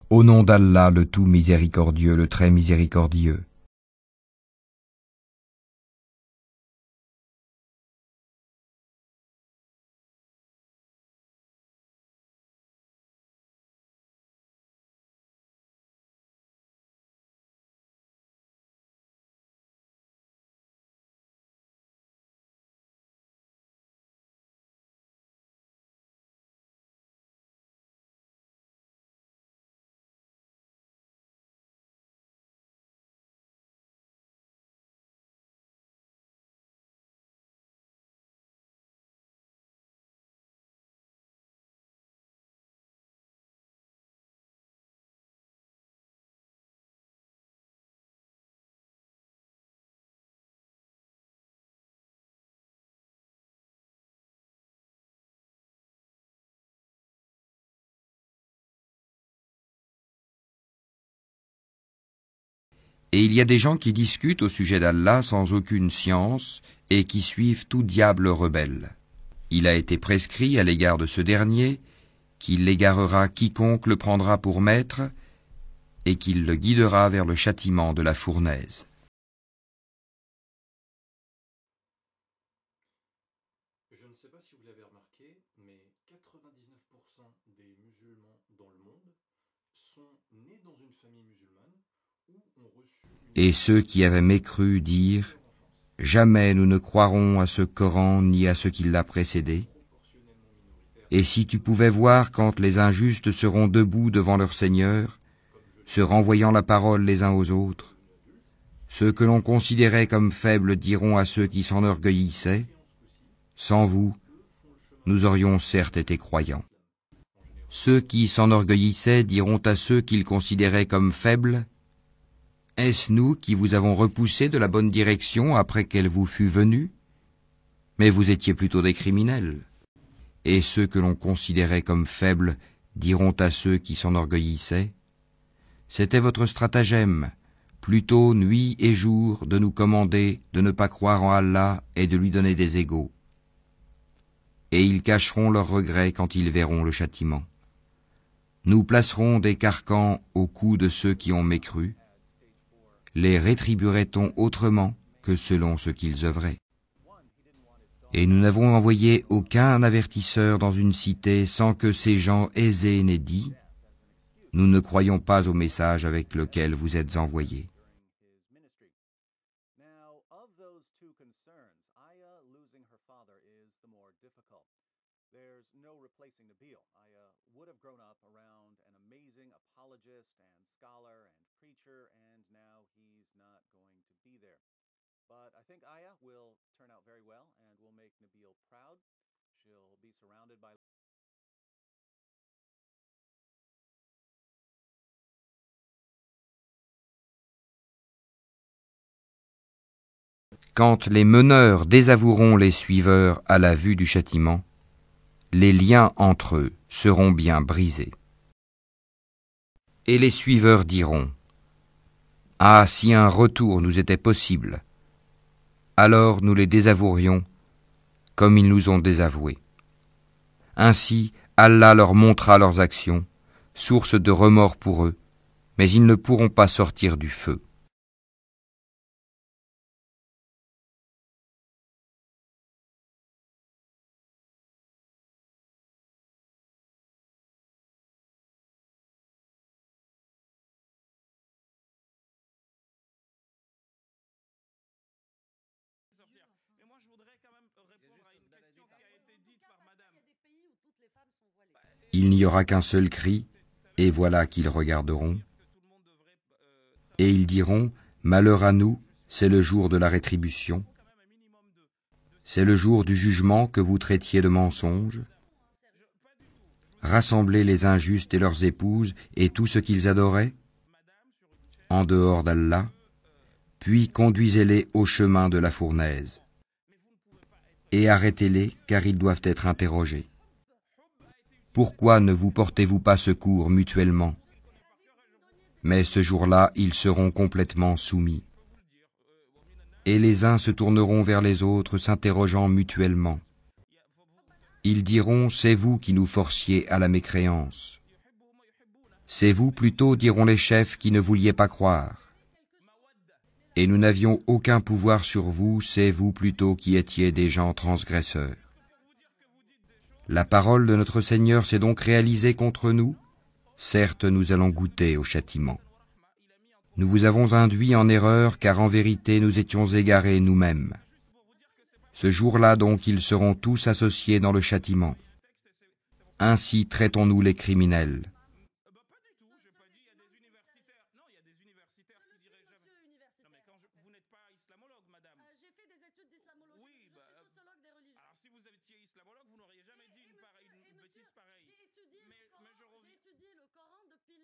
Au nom d'Allah, le tout miséricordieux, le très miséricordieux. Et il y a des gens qui discutent au sujet d'Allah sans aucune science et qui suivent tout diable rebelle. Il a été prescrit à l'égard de ce dernier qu'il égarera quiconque le prendra pour maître et qu'il le guidera vers le châtiment de la fournaise. Je ne sais pas si vous l'avez remarqué, mais 99% des musulmans dans le monde sont nés dans une famille musulmane ou ont reçu Et ceux qui avaient mécru dirent « Jamais nous ne croirons à ce Coran ni à ce qui l'a précédé. Et si tu pouvais voir quand les injustes seront debout devant leur Seigneur, se renvoyant la parole les uns aux autres, ceux que l'on considérait comme faibles diront à ceux qui s'enorgueillissaient, « Sans vous, nous aurions certes été croyants. » Ceux qui s'enorgueillissaient diront à ceux qu'ils considéraient comme faibles, « Est-ce nous qui vous avons repoussé de la bonne direction après qu'elle vous fût venue? Mais vous étiez plutôt des criminels. » Et ceux que l'on considérait comme faibles diront à ceux qui s'enorgueillissaient, « C'était votre stratagème, plutôt nuit et jour de nous commander de ne pas croire en Allah et de lui donner des égaux. » Et ils cacheront leurs regrets quand ils verront le châtiment. Nous placerons des carcans au cou de ceux qui ont mécru. Les rétribuerait-on autrement que selon ce qu'ils œuvraient? Et nous n'avons envoyé aucun avertisseur dans une cité sans que ces gens aisés n'aient dit « Nous ne croyons pas au message avec lequel vous êtes envoyés. » There's no replacing Nabil. I would have grown up around an amazing apologist and scholar and preacher, and now he's not going to be there. But I think Aya will turn out very well and will make Nabil proud. She'll be surrounded by Quand les meneurs désavoueront les suiveurs à la vue du châtiment, les liens entre eux seront bien brisés. Et les suiveurs diront « Ah, si un retour nous était possible, alors nous les désavouerions comme ils nous ont désavoués. Ainsi, Allah leur montrera leurs actions, source de remords pour eux, mais ils ne pourront pas sortir du feu. » Mais moi, je voudrais quand même répondre à une question qui a été dite par madame. Il n'y aura qu'un seul cri, et voilà qu'ils regarderont. Et ils diront, malheur à nous, c'est le jour de la rétribution. C'est le jour du jugement que vous traitiez de mensonge. Rassemblez les injustes et leurs épouses et tout ce qu'ils adoraient, en dehors d'Allah, puis conduisez-les au chemin de la fournaise. Et arrêtez-les, car ils doivent être interrogés. Pourquoi ne vous portez-vous pas secours mutuellement? Mais ce jour-là, ils seront complètement soumis. Et les uns se tourneront vers les autres, s'interrogeant mutuellement. Ils diront, c'est vous qui nous forciez à la mécréance. C'est vous plutôt, diront les chefs qui ne vouliez pas croire. Et nous n'avions aucun pouvoir sur vous, c'est vous plutôt qui étiez des gens transgresseurs. La parole de notre Seigneur s'est donc réalisée contre nous. Certes, nous allons goûter au châtiment. Nous vous avons induit en erreur, car en vérité nous étions égarés nous-mêmes. Ce jour-là donc ils seront tous associés dans le châtiment. Ainsi traitons-nous les criminels. Pas du tout, j'ai pas dit, il y a des universitaires. Non, il y a des universitaires qui diraient jamais. Non, mais vous n'êtes pas islamologue, madame. J'ai fait des études d'islamologie. Oui, Je suis sociologue des religions. alors si vous étiez islamologue, vous n'auriez jamais dit une bêtise pareille. J'ai étudié Mais je reviens. j'ai étudié le Coran depuis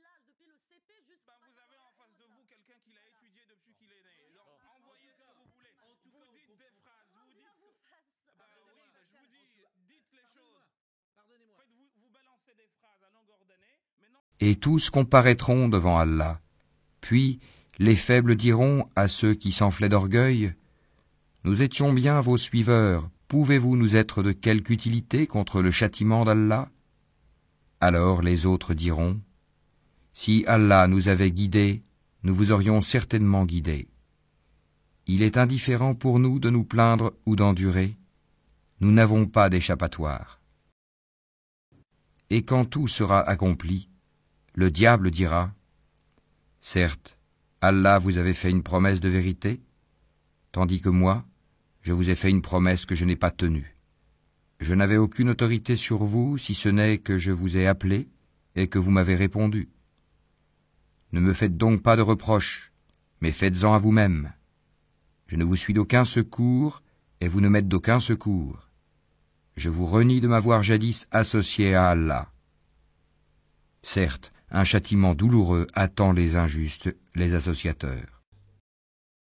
le CP jusqu'à... Vous avez en face de vous quelqu'un qui l'a étudié depuis qu'il est né. Donc envoyez ce que vous voulez. Vous dites des phrases, vous dites. vous fasse. Je vous dis, dites les choses. Pardonnez-moi. Vous balancez des phrases à longueur d'année, mais non. Et tous comparaîtront devant Allah. Puis les faibles diront à ceux qui s'enflaient d'orgueil, « Nous étions bien vos suiveurs, pouvez-vous nous être de quelque utilité contre le châtiment d'Allah ?» Alors les autres diront, « Si Allah nous avait guidés, nous vous aurions certainement guidés. Il est indifférent pour nous de nous plaindre ou d'endurer. Nous n'avons pas d'échappatoire. » Et quand tout sera accompli, le diable dira, « Certes, Allah vous avait fait une promesse de vérité, tandis que moi, je vous ai fait une promesse que je n'ai pas tenue. Je n'avais aucune autorité sur vous, si ce n'est que je vous ai appelé et que vous m'avez répondu. Ne me faites donc pas de reproches, mais faites-en à vous-même. Je ne vous suis d'aucun secours, et vous ne m'êtes d'aucun secours. Je vous renie de m'avoir jadis associé à Allah. Certes, un châtiment douloureux attend les injustes, les associateurs.